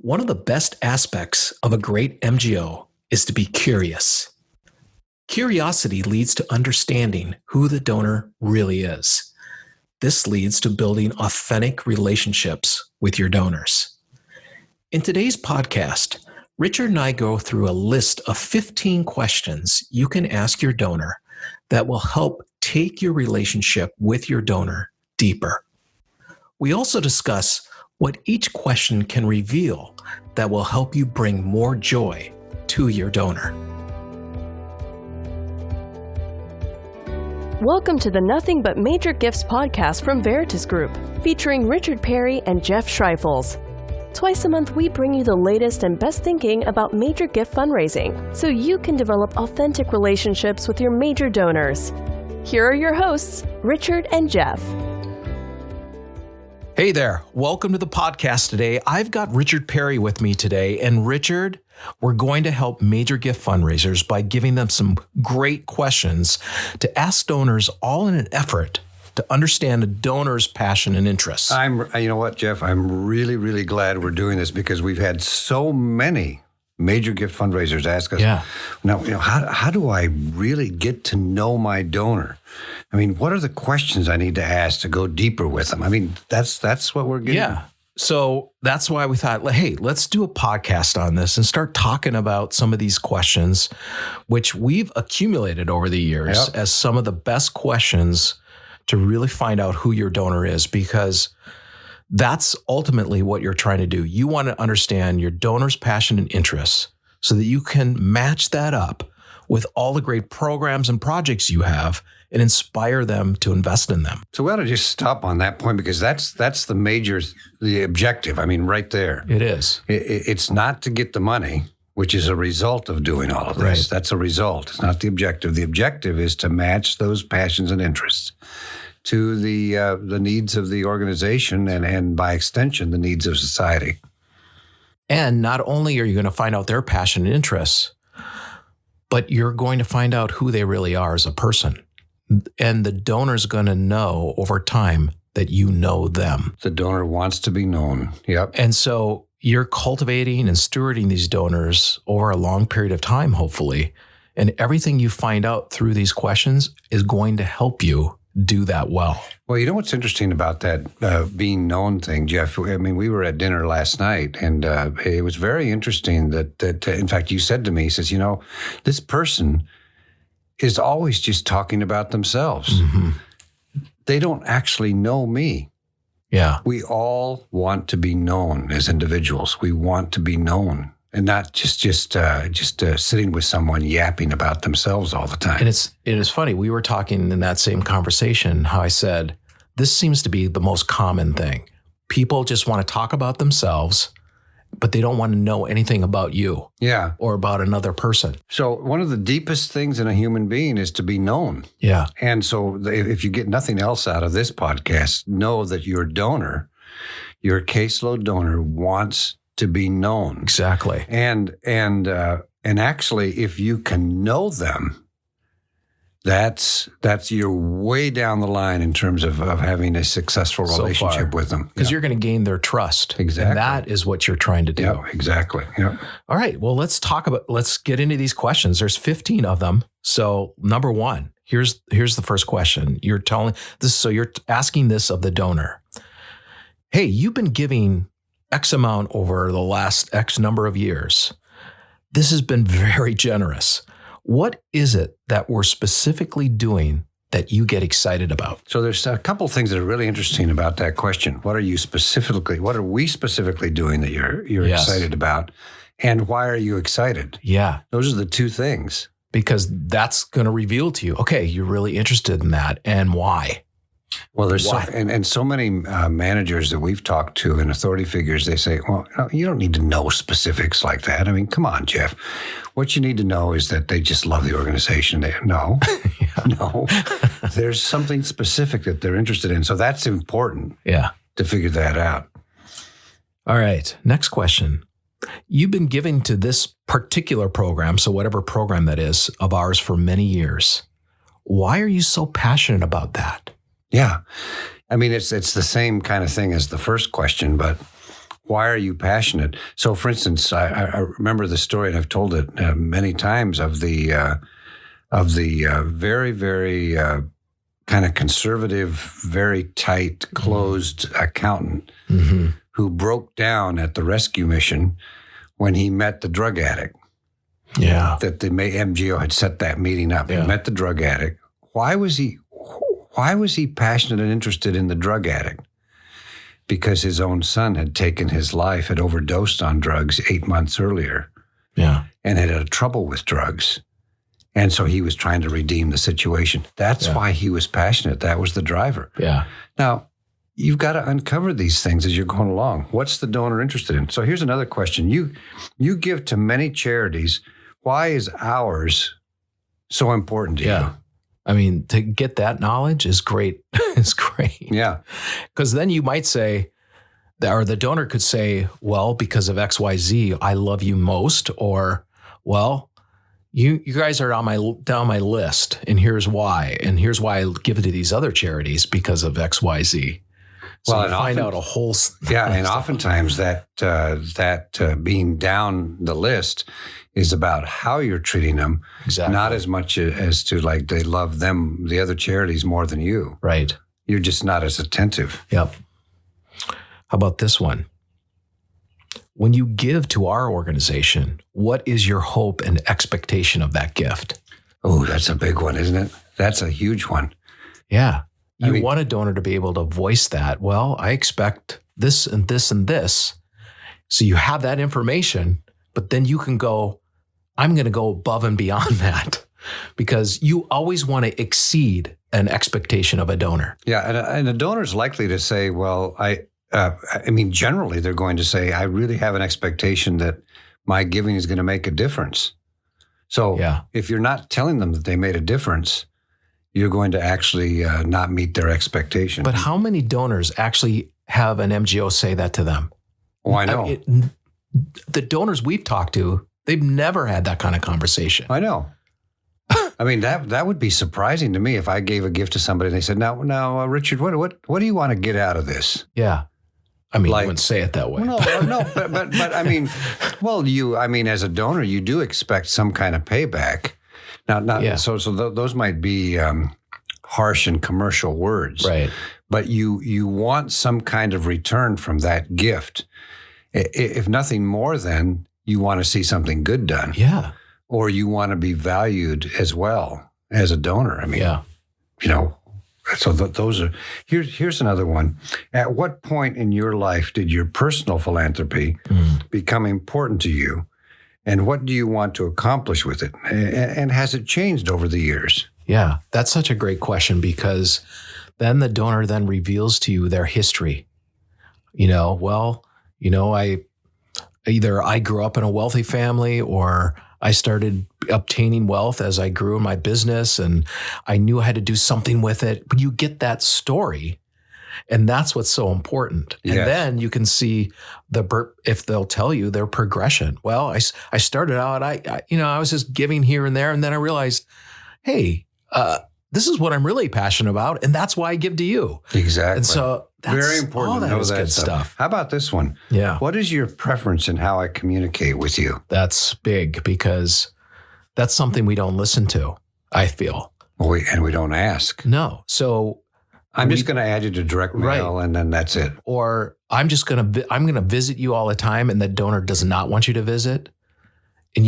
One of the best aspects of a great MGO is to be curious. Curiosity leads to understanding who the donor really is. This leads to building authentic relationships with your donors. In today's podcast, Richard and I go through a list of 15 questions you can ask your donor that will help take your relationship with your donor deeper. We also discuss what each question can reveal that will help you bring more joy to your donor. Welcome to the Nothing But Major Gifts podcast from Veritas Group, featuring Richard Perry and Jeff Schreifels. Twice a month, we bring you the latest and best thinking about major gift fundraising, so you can develop authentic relationships with your major donors. Here are your hosts, Richard and Jeff. Hey there, welcome to the podcast today. I've got Richard Perry with me today, and Richard, we're going to help major gift fundraisers by giving them some great questions to ask donors, all in an effort to understand a donor's passion and interests. You know what, Jeff? I'm really glad we're doing this because we've had so many major gift fundraisers ask us, now, how do I really get to know my donor? I mean, what are the questions I need to ask to go deeper with them? I mean, that's what we're getting. Yeah. So that's why we thought, hey, let's do a podcast on this and start talking about some of these questions, which we've accumulated over the years as some of the best questions to really find out who your donor is, because that's ultimately what you're trying to do. You want to understand your donor's passion and interests so that you can match that up with all the great programs and projects you have and inspire them to invest in them. So we ought to just stop on that point because that's the objective. I mean, right there. It is. It's not to get the money, which is a result of doing all of this. Right. That's a result. It's not the objective. The objective is to match those passions and interests to the needs of the organization and by extension, the needs of society. And not only are you going to find out their passion and interests, but you're going to find out who they really are as a person. And the donor's going to know over time that you know them. The donor wants to be known. Yep. And so you're cultivating and stewarding these donors over a long period of time, hopefully. And everything you find out through these questions is going to help you do that well. Well, you know what's interesting about that being known thing, Jeff? I mean, we were at dinner last night, and it was very interesting that in fact, you said to me, he says, this person is always just talking about themselves. Mm-hmm. They don't actually know me. Yeah. We all want to be known as individuals. We want to be known. And not just sitting with someone yapping about themselves all the time. And it is funny. We were talking in that same conversation how I said, this seems to be the most common thing. People just want to talk about themselves, but they don't want to know anything about you. Yeah. Or about another person. So one of the deepest things in a human being is to be known. Yeah. And so if you get nothing else out of this podcast, know that your donor, your caseload donor, wants to be known. Exactly. And actually, if you can know them, that's you're way down the line in terms of having a successful relationship with them. Because you're going to gain their trust. Exactly. And that is what you're trying to do. Yeah, exactly. Yeah. All right. Well, let's get into these questions. There's 15 of them. So number one, here's the first question. You're asking this of the donor. Hey, you've been giving X amount over the last X number of years. This has been very generous. What is it that we're specifically doing that you get excited about? So there's a couple of things that are really interesting about that question. What are we specifically doing that you're excited about? And why are you excited? Yeah. Those are the two things. Because that's going to reveal to you, okay, you're really interested in that, and why? Well, there's so many managers that we've talked to and authority figures, they say, well, you don't need to know specifics like that. I mean, come on, Jeff. What you need to know is that they just love the organization. No, there's something specific that they're interested in. So that's important to figure that out. All right. Next question. You've been giving to this particular program, so whatever program that is, of ours for many years. Why are you so passionate about that? Yeah. I mean, it's the same kind of thing as the first question, but why are you passionate? So, for instance, I remember the story, and I've told it many times, of the very, very kind of conservative, very tight, closed accountant who broke down at the rescue mission when he met the drug addict. Yeah. That the MGO had set that meeting up. Yeah. He met the drug addict. Why was he passionate and interested in the drug addict? Because his own son had taken his life, had overdosed on drugs 8 months earlier. Yeah. And had trouble with drugs. And so he was trying to redeem the situation. That's why he was passionate. That was the driver. Yeah. Now, you've got to uncover these things as you're going along. What's the donor interested in? So here's another question. You give to many charities. Why is ours so important to you? I mean, to get that knowledge is great. It's great. Yeah. Because then you might say, or the donor could say, well, because of XYZ, I love you most. Or, well, you guys are down my list, and here's why. And here's why I give it to these other charities because of XYZ. So well, you find out a whole and oftentimes that being down the list is about how you're treating them, not as much as to like they love them, the other charities, more than you. Right. You're just not as attentive. Yep. How about this one? When you give to our organization, what is your hope and expectation of that gift? Oh, that's a big one, isn't it? That's a huge one. Yeah. You want a donor to be able to voice that. Well, I expect this and this and this. So you have that information, but then you can go, I'm going to go above and beyond that, because you always want to exceed an expectation of a donor. Yeah. And a donor is likely to say, well, I mean, generally they're going to say, I really have an expectation that my giving is going to make a difference. So if you're not telling them that they made a difference, you're going to actually not meet their expectation. But how many donors actually have an MGO say that to them? Oh, I know. The donors we've talked to, they've never had that kind of conversation. I know. I mean, that would be surprising to me if I gave a gift to somebody and they said, now, Richard, what do you want to get out of this? Yeah. I mean, I wouldn't say it that way. No, but I mean, as a donor, you do expect some kind of payback. So those might be harsh and commercial words, right? But you want some kind of return from that gift. If nothing more than you want to see something good done, or you want to be valued as well as a donor. I mean, So those are. Here's another one. At what point in your life did your personal philanthropy become important to you? And what do you want to accomplish with it? And has it changed over the years? Yeah, that's such a great question, because then the donor then reveals to you their history. I grew up in a wealthy family, or I started obtaining wealth as I grew in my business, and I knew I had to do something with it. But you get that story, and that's what's so important. Yes. And then you can see if they'll tell you their progression. Well, I started out, I was just giving here and there, and then I realized, hey, this is what I'm really passionate about, and that's why I give to you. Exactly. And so that's very important to know that good stuff. How about this one? Yeah. What is your preference in how I communicate with you? That's big, because that's something we don't listen to, I feel. And we don't ask. No. So I'm just going to add you to direct mail, and then that's it. Or I'm going to visit you all the time, and the donor does not want you to visit. And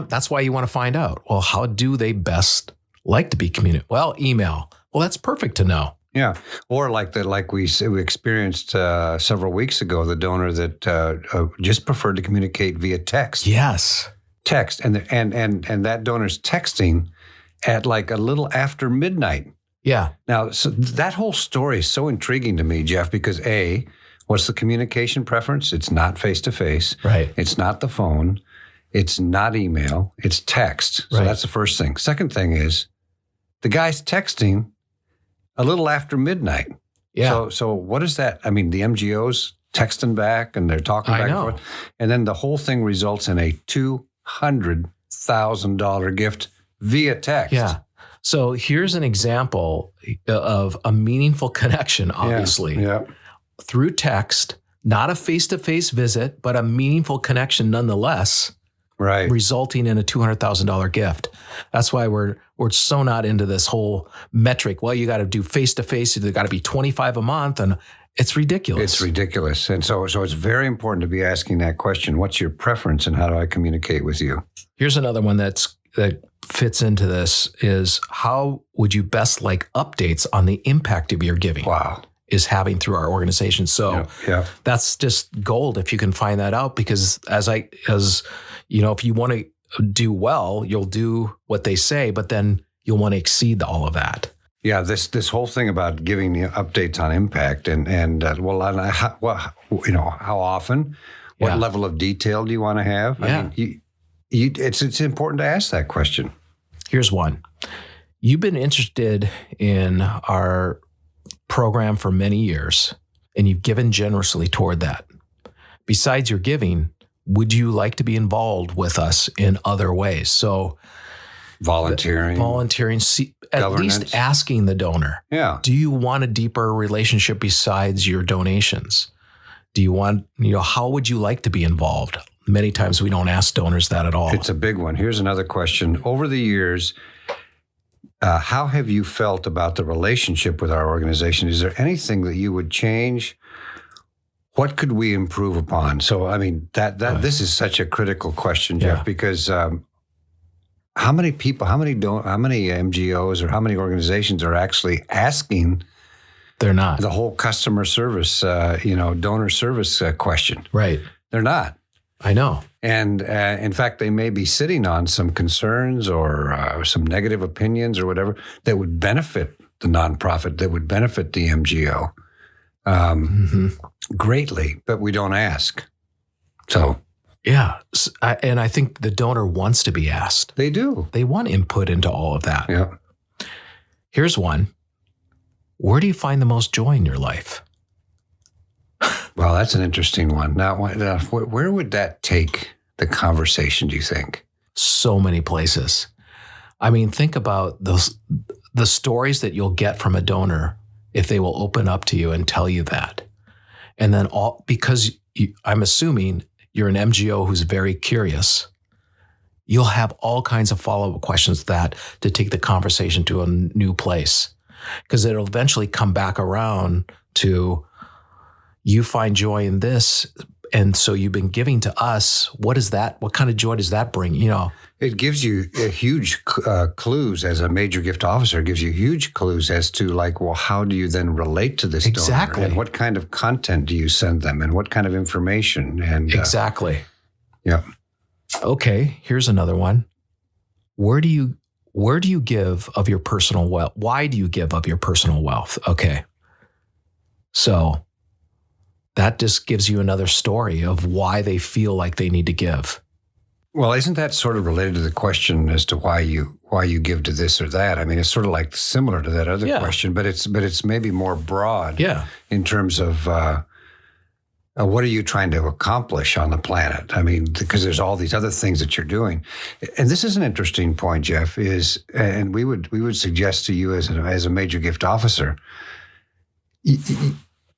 that's why you want to find out, well, how do they best like to be communicated? Well, email. Well, that's perfect to know. Yeah. Or like we experienced several weeks ago, the donor that just preferred to communicate via text. Yes. Text. And that donor's texting at like a little after midnight. Yeah. Now, so that whole story is so intriguing to me, Jeff, because A, what's the communication preference? It's not face-to-face. Right. It's not the phone. It's not email. It's text. So that's the first thing. Second thing is the guy's texting a little after midnight. Yeah. So what is that? I mean, the MGOs texting back, and they're talking back and forth. And then the whole thing results in a $200,000 gift via text. Yeah. So here's an example of a meaningful connection, obviously. Yeah. Through text, not a face-to-face visit, but a meaningful connection nonetheless, right, resulting in a $200,000 gift. That's why we're so not into this whole metric. Well, you got to do face-to-face. They got to be 25 a month, and it's ridiculous. It's ridiculous. And so it's very important to be asking that question. What's your preference and how do I communicate with you? Here's another one that fits into this is how would you best like updates on the impact of your giving? Wow. Is having through our organization. So that's just gold if you can find that out, because as you know, if you want to do well, you'll do what they say, but then you'll want to exceed all of that. Yeah, this whole thing about giving the updates on impact and how often, what level of detail do you want to have? Yeah. I mean, it's important to ask that question. Here's one. You've been interested in our program for many years, and you've given generously toward that. Besides your giving, would you like to be involved with us in other ways? So volunteering, at least asking the donor. Yeah. Do you want a deeper relationship besides your donations? Do you want, how would you like to be involved? Many times we don't ask donors that at all. It's a big one. Here's another question. Over the years, how have you felt about the relationship with our organization? Is there anything that you would change? What could we improve upon? So, I mean, this is such a critical question, Jeff, because how many people, how many MGOs or how many organizations are actually asking? They're not. The whole customer service, donor service question. Right. They're not. I know. And in fact, they may be sitting on some concerns or some negative opinions or whatever that would benefit the nonprofit, that would benefit the MGO greatly, but we don't ask. So. Yeah. And I think the donor wants to be asked. They do. They want input into all of that. Yeah. Here's one. Where do you find the most joy in your life? Well, that's an interesting one. Now, where would that take the conversation, do you think? So many places. I mean, think about the stories that you'll get from a donor if they will open up to you and tell you that. And then because I'm assuming you're an MGO who's very curious, you'll have all kinds of follow-up questions to take the conversation to a new place. Because it'll eventually come back around to, you find joy in this, and so you've been giving to us. What kind of joy does that bring? It gives you huge clues as a major gift officer. It gives you huge clues as to how do you then relate to this donor? And what kind of content do you send them? And what kind of information? And exactly. Yeah. Okay, here's another one. Where do you give of your personal wealth? Why do you give of your personal wealth? Okay. So that just gives you another story of why they feel like they need to give. Well, isn't that sort of related to the question as to why you give to this or that? I mean, it's sort of like similar to that other question, but it's maybe more broad in terms of what are you trying to accomplish on the planet? I mean, because there's all these other things that you're doing. And this is an interesting point, Jeff, and we would suggest to you as a major gift officer,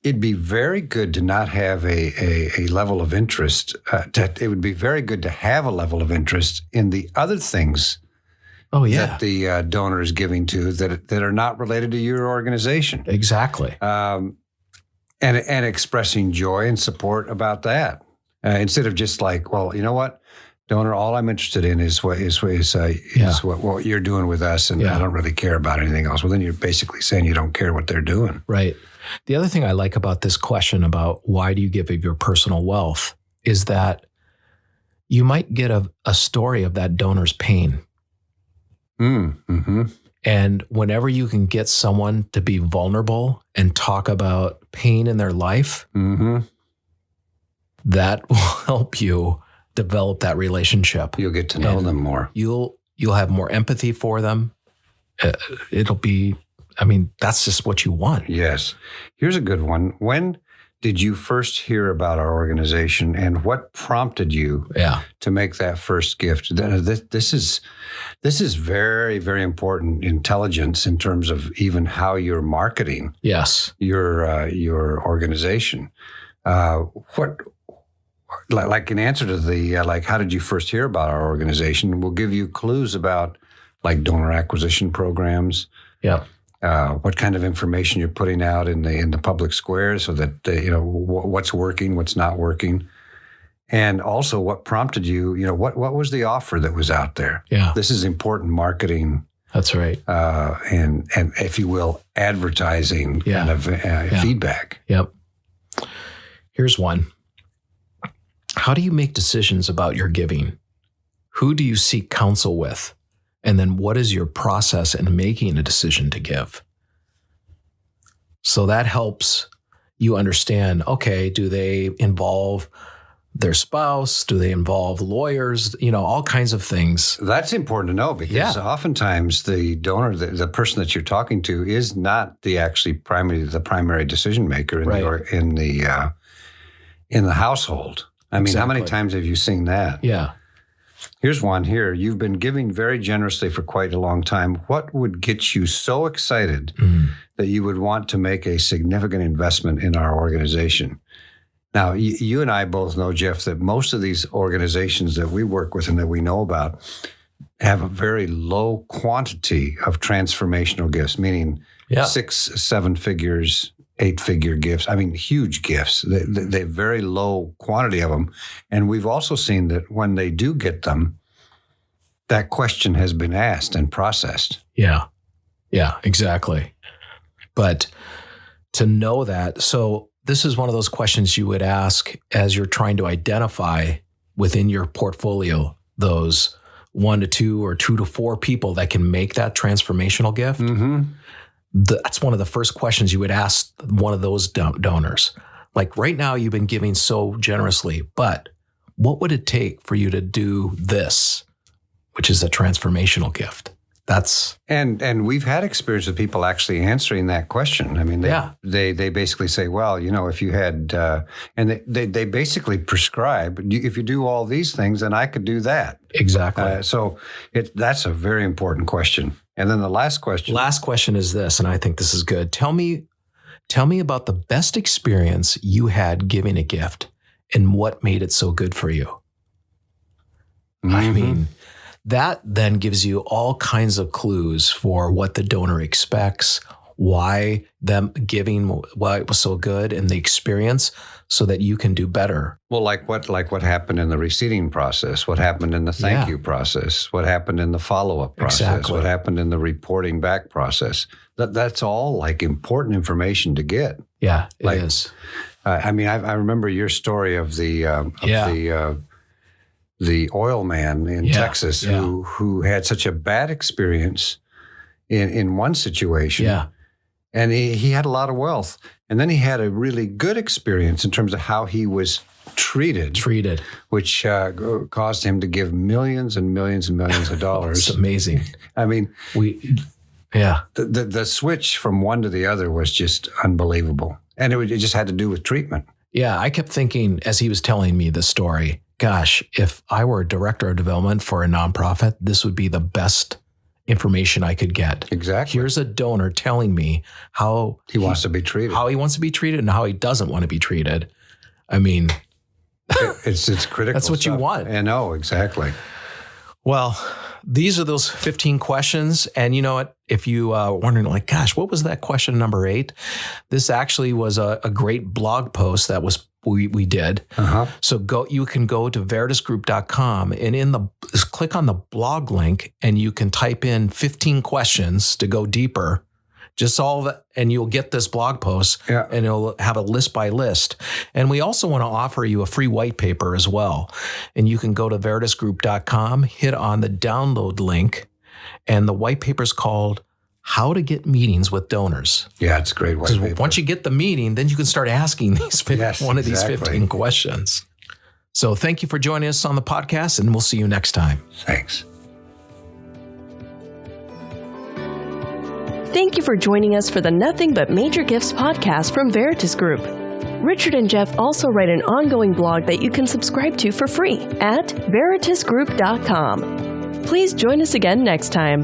it'd be very good to not have a level of interest. It would be very good to have a level of interest in the other things that the donor is giving to that are not related to your organization. Exactly. And expressing joy and support about that, instead of just well, you know what, donor, all I'm interested in is what you're doing with us, and I don't really care about anything else. Well, then you're basically saying you don't care what they're doing. Right. The other thing I like about this question about why do you give of your personal wealth is that you might get a story of that donor's pain. Mm-hmm. And whenever you can get someone to be vulnerable and talk about pain in their life, that will help you develop that relationship. You'll get to know them more. You'll have more empathy for them. That's just what you want. Yes. Here's a good one. When did you first hear about our organization, and what prompted you to make that first gift? This is very, very important intelligence in terms of even how you're marketing your organization. Like in answer to the, how did you first hear about our organization? We'll give you clues about like donor acquisition programs. Yeah. What kind of information you're putting out in the public square so that, what's working, what's not working. And also what prompted you, what was the offer that was out there? Yeah. This is important marketing. That's right. And if you will, advertising kind of feedback. Yep. Here's one. How do you make decisions about your giving? Who do you seek counsel with? And then what is your process in making a decision to give? So that helps you understand, okay, do they involve their spouse? Do they involve lawyers? All kinds of things. That's important to know because oftentimes the donor, the person that you're talking to, is not the primary decision maker in the household. I mean, How many times have you seen that? Yeah. Here's one here. You've been giving very generously for quite a long time. What would get you so excited that you would want to make a significant investment in our organization? Now, you and I both know, Jeff, that most of these organizations that we work with and that we know about have a very low quantity of transformational gifts, meaning 6, 7 figures, 8-figure gifts. I mean, huge gifts. They have very low quantity of them. And we've also seen that when they do get them, that question has been asked and processed. Yeah. Yeah, exactly. But to know that, so this is one of those questions you would ask as you're trying to identify within your portfolio those 1 to 2 or 2 to 4 people that can make that transformational gift. Mm-hmm. That's one of the first questions you would ask one of those donors. Like right now, you've been giving so generously, but what would it take for you to do this, which is a transformational gift? That's and we've had experience with people actually answering that question. I mean, they basically say, well, if you had, and they basically prescribe, if you do all these things, then I could do that. Exactly. So that's a very important question. And then the last question. Last question is this, and I think this is good. Tell me about the best experience you had giving a gift and what made it so good for you. Mm-hmm. I mean, that then gives you all kinds of clues for what the donor expects, why them giving, why it was so good, and the experience, so that you can do better. Well, like what happened in the receiving process, what happened in the thank you process, what happened in the follow-up process, what happened in the reporting back process. That's all like important information to get. Yeah, it is. I mean, I remember your story of the oil man in Texas who had such a bad experience in one situation. Yeah. And he had a lot of wealth. And then he had a really good experience in terms of how he was treated, which caused him to give millions and millions and millions of dollars. It's amazing. I mean, the switch from one to the other was just unbelievable. And it just had to do with treatment. Yeah, I kept thinking as he was telling me the story, gosh, if I were a director of development for a nonprofit, this would be the best information I could get. Exactly. Here's a donor telling me how he wants to be treated, and how he doesn't want to be treated. I mean, it's critical. That's what stuff. You want. I know, exactly. Well, these are those 15 questions. And you know what? If you are wondering, like, gosh, what was that question number 8? This actually was a great blog post that was we did. Uh-huh. So you can go to veritasgroup.com and click on the blog link and you can type in 15 questions to go deeper. Just all that, and you'll get this blog post and it'll have a list by list. And we also want to offer you a free white paper as well. And you can go to veritasgroup.com, hit on the download link, and the white paper is called How to Get Meetings with Donors. Yeah, it's a great white paper. Once you get the meeting, then you can start asking these these 15 questions. So thank you for joining us on the podcast, and we'll see you next time. Thanks. Thank you for joining us for the Nothing But Major Gifts podcast from Veritas Group. Richard and Jeff also write an ongoing blog that you can subscribe to for free at veritasgroup.com. Please join us again next time.